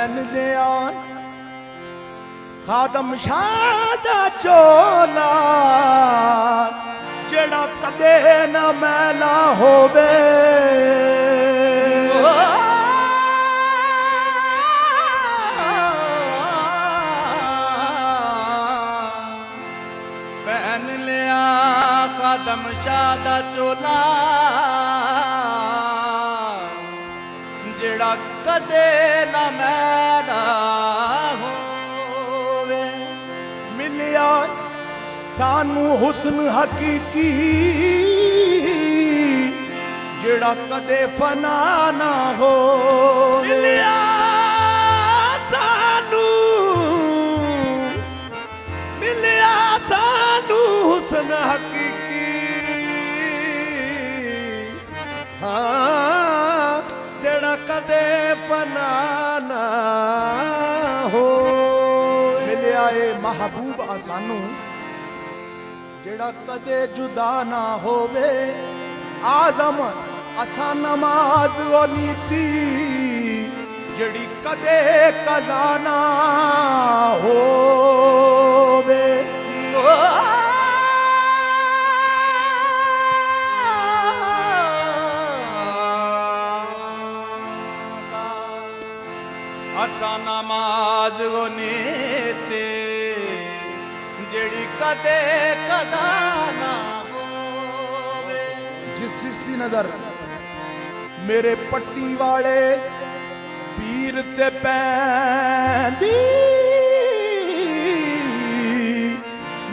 पहन लिया खादम शाह दा चोला जेड़ा कदे ना मैला होवे पहन लिया खादम शाह दा चोला जेड़ा कदे ना मैला होवे मिलिया सानू हुस्न हकीकी जेड़ा कदे फना ना हो मिलिया सानू मिलिया सानू हुस्न हकीकी हाँ जेड़ा कदे फना ना हो मिलिया ए महबूब सानू जेड़ा कदे जुदा ना होवे आजम असा नमाज ओ नीति जेड़ी कदे कज़ा ना होवे असा नमाज ओ नीति जेड़ी कदे कदा ना होवे जिस दी नजर मेरे पट्टी वाले पीर ते पैंदी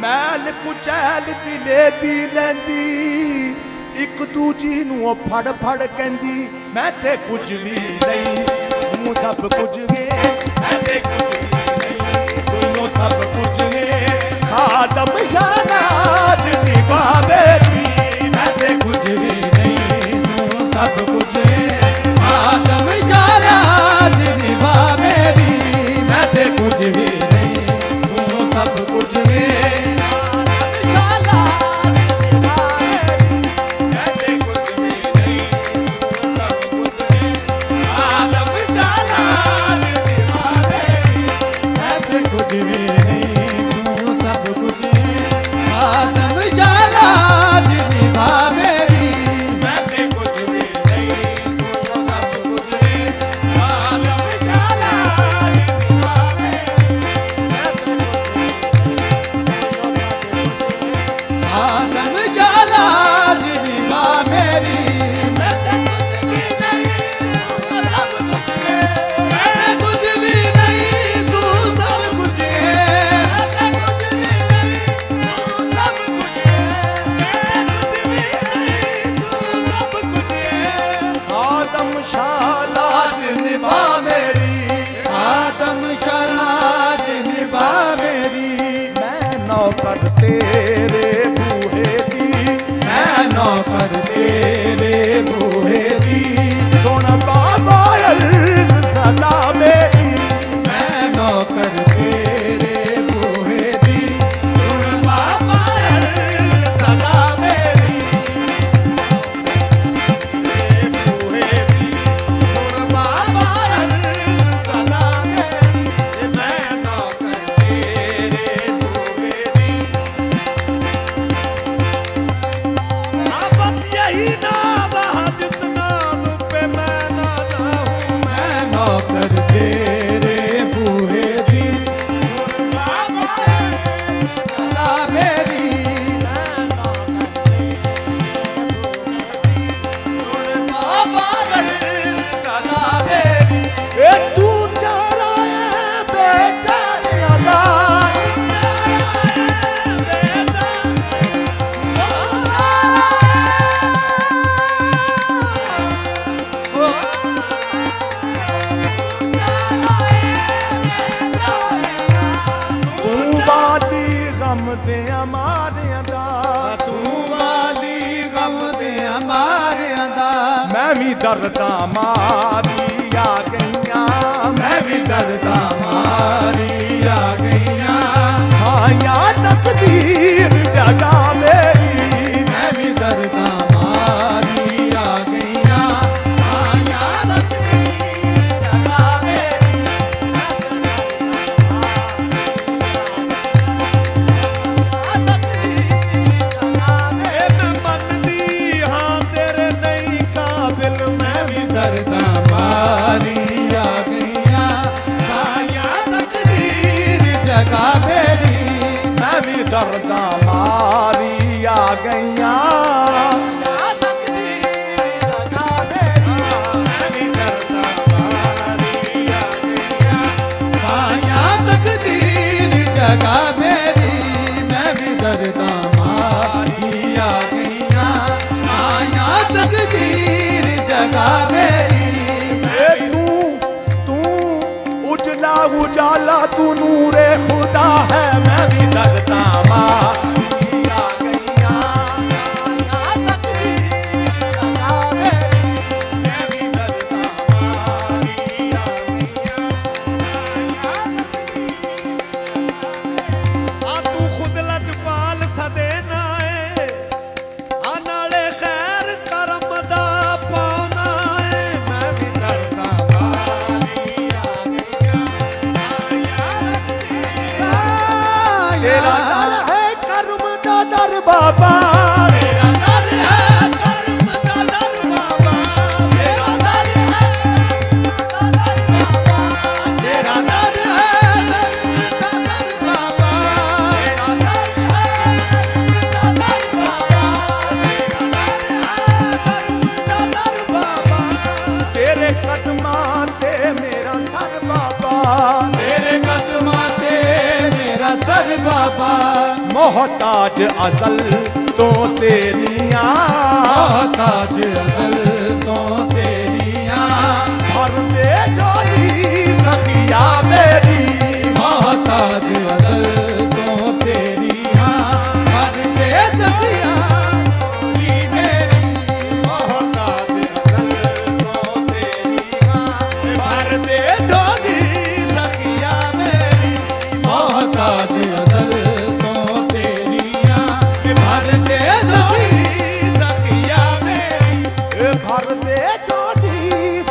मैल कुचैल दिले दी लैंदी एक दूजी नूं फड़ फड़ कहंदी मैं ते कुछ भी नहीं तू सब कुछ गे मैं ते कुछ भी नहीं दोनों सब कुछ गे खादम जाना निभा बेटी मैं ते कुछ भी नहीं तू सब कुछ आदम जाला निभा मेरी मैं ते कुछ भी नहीं तू सब कुछ आदम जाला निभा मेरी मैं ते कुछ भी नहीं तू सब कुछ आदम जाना निभा बेटी मैं ते कुछ भी नहीं तू सब कुछ आदम जाला निभा मेरी मैं ते कुछ भी नहीं तू सब कुछ आदम जाना निभा बेटी मैं ते आदम जाला निभा मेरी मैं ते कुछ भी नहीं तू सब कुछ मैं ते कुछ भी नहीं तू सब कुछ मैं कुछ भी नहीं तू सब कुछ आदम शालाज निभा मेरी आदम शराज निभा मेरी मैं नौकर तेरे बूहे दी मैं नौकर तेरे बूहे दी सुन बाबा अर्ज़ सदा मेरी मैं नौकर तेरे बूहे दी सुन बाबा अर्ज़ सदा मेरी तेरे बूहे दी सुन बाबा अर्ज़ सदा मेरी मैं नौकर तेरे बूहे दी बस यही नाम है जिस नाम पे मैं नादा हूँ मैं नौकर तेरे बूहे दी बाबा सदा मेरी मैं नौकर तेरे बूहे दी सुन बाबा सदा मेरी ए तू चारा है बेचारा दा तू बादी गम दे मारिया दा तू वाली गम दे हमारियां दा मैं भी दर्दा मारिया गईया मैं भी दर्दा मारी आ गईयां साया तकदीर जगा मेरी मैं भी दर्दा मारी आ गईयां साया तकदीर जगा मेरी ਜਗਾ ਮੇਰੀ ਮੈਂ ਵੀ ਦਰਦਾਂ ਮਾਰੀ ਆ ਗਈਆਂ ਆਇਆ ਤਕਦੀਰ ਜਗਾ ਮੇਰੀ ए तू उजला उजाला तू नूरे खुदा है मैं भी दरदा मारी आ गईया आ तू खुद लजपाल सदेना है आ नाले खैर करम दा पाना है मैं भी दरदा मारी आ गईया तेरा दर है करम दा दर बाबा तेरा दर है करम दा दर बाबा तेरा दर है तेरा दर है करम दा दर बाबा तेरा दर है तेरे कदमां ते मेरा सर बाबा तेरे कदमां ते मेरा सर बाबा मोहताज अजल तो तेरियां मोहताज अज़ल तो तेरियां भर दे जोली सखिया मेरी मोहताज अज़ल तो तेरियां भर दे सखिया बोली मेरी मोहताज अजल तो तेरियां भर दे जोली सखिया मेरी मोहताज अज़ल तो तेरियां भर दे सखिया सखिया मेरी भर दे जोली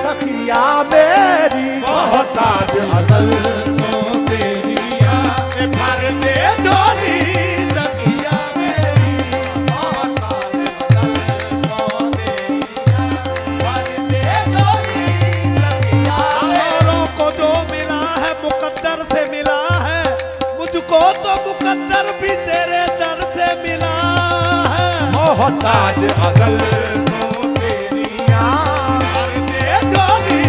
सखिया मेरी मोहताज अजल तो तेरियां भर दे जोली सखिया मेरी मोहताज अजल तो तेरियां भर दे जोली सखिया औरों को जो मिला है मुकद्दर से मिला है मुझको तो मुकद्दर भी तेरे दर से मिला है मोहताज अजल तो तेरियां भर दे जोली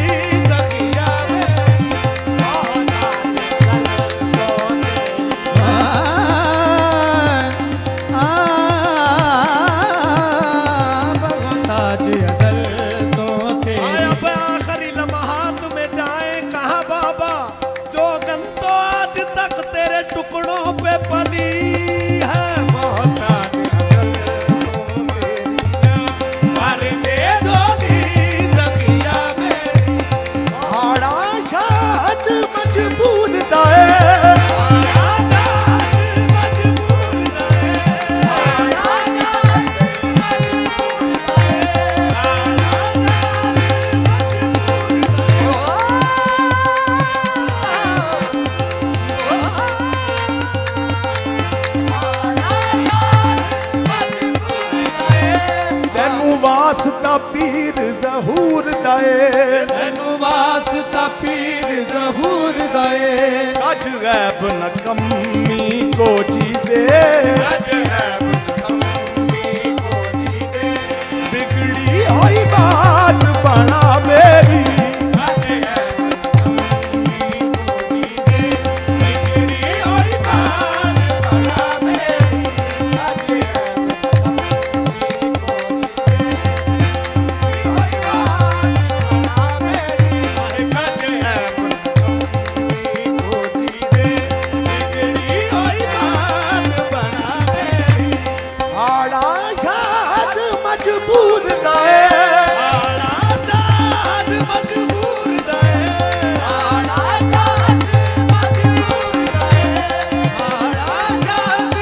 सखिया मेरी मोहताज अजल तो मोहताज अज़ल तो आया तेरी पे आखिरी लम्हात में जाए कहा बाबा जो गन तो आज तक तेरे टुकड़ों पे पली है मोहताज अजल तो तेरियां भर दे जोली सखिया मेरी हाड़ा शाद मजबूर दाए हाड़ा शाद मजबूर दाए हाड़ा शाद मजबूर दाए ਤੈਨੂੰ ਵਾਸਤਾ ਪੀਰ ਜ਼ਹੂਰ ਦਏ ਤੈਨੂੰ ਵਾਸਤਾ ਪੀਰ ਜ਼ਹੂਰ ਦਏ ਕੱਜ ਗੈਬ ਨ ਕੰਮੀ ਕੋ ਜੀ ਦੇ ਕੱਜ ਗੈਬ ਨ ਕੰਮੀ ਕੋ ਜੀ ਦੇ ਬਿਗੜੀ ਹੋਈ ਬਾਤ ਬਣਾ ਮੇਰੀ ਕੱਜ ਗੈਬ ਨ ਕੰਮੀ ਕੋ ਜੀ ਦੇ ਬਿਗੜੀ ਹੋਈ ਬਾਤ ਬਣਾ ਮੇਰੀ ਕੱਜ ਗੈਬ ਨ ਕੰਮੀ ਕੋ ਜੀ ਦੇ ਹੋਈ ਬਾਤ ਬਣਾ ਮੇਰੀ ਕੱਜ ਗੈਬ ਨ ਕੰਮੀ ਕੋ ਜੀ ਦੇ ਬਿਗੜੀ ਹੋਈ ਬਾਤ ਬਣਾ ਮੇਰੀ ਹਾੜਾ ਸ਼ਾਦ ਮਜਬੂਰ ਦਾਏ ਹਾੜਾ ਸ਼ਾਦ ਮਜਬੂਰ ਦਾਏ ਹਾੜਾ ਸ਼ਾਦ ਮਜਬੂਰ ਦਾਏ ਹਾੜਾ ਸ਼ਾਦ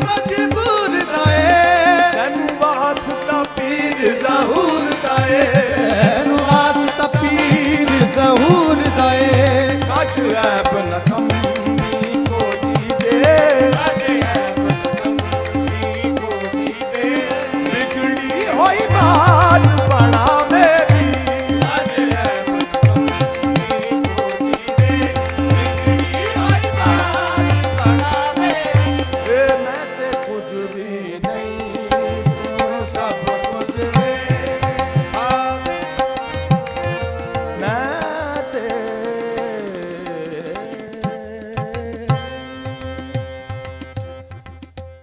ਮਜਬੂਰ ਦਾਏ ਤੈਨੂੰ ਵਾਸਤਾ ਪੀਰ ਜ਼ਹੂਰ ਦਾਏ ਤੈਨੂੰ ਵਾਸਤਾ ਪੀਰ ਜ਼ਹੂਰ ਦਏ ਕੱਜ ਐਬ ਨ ਕੰਮੀ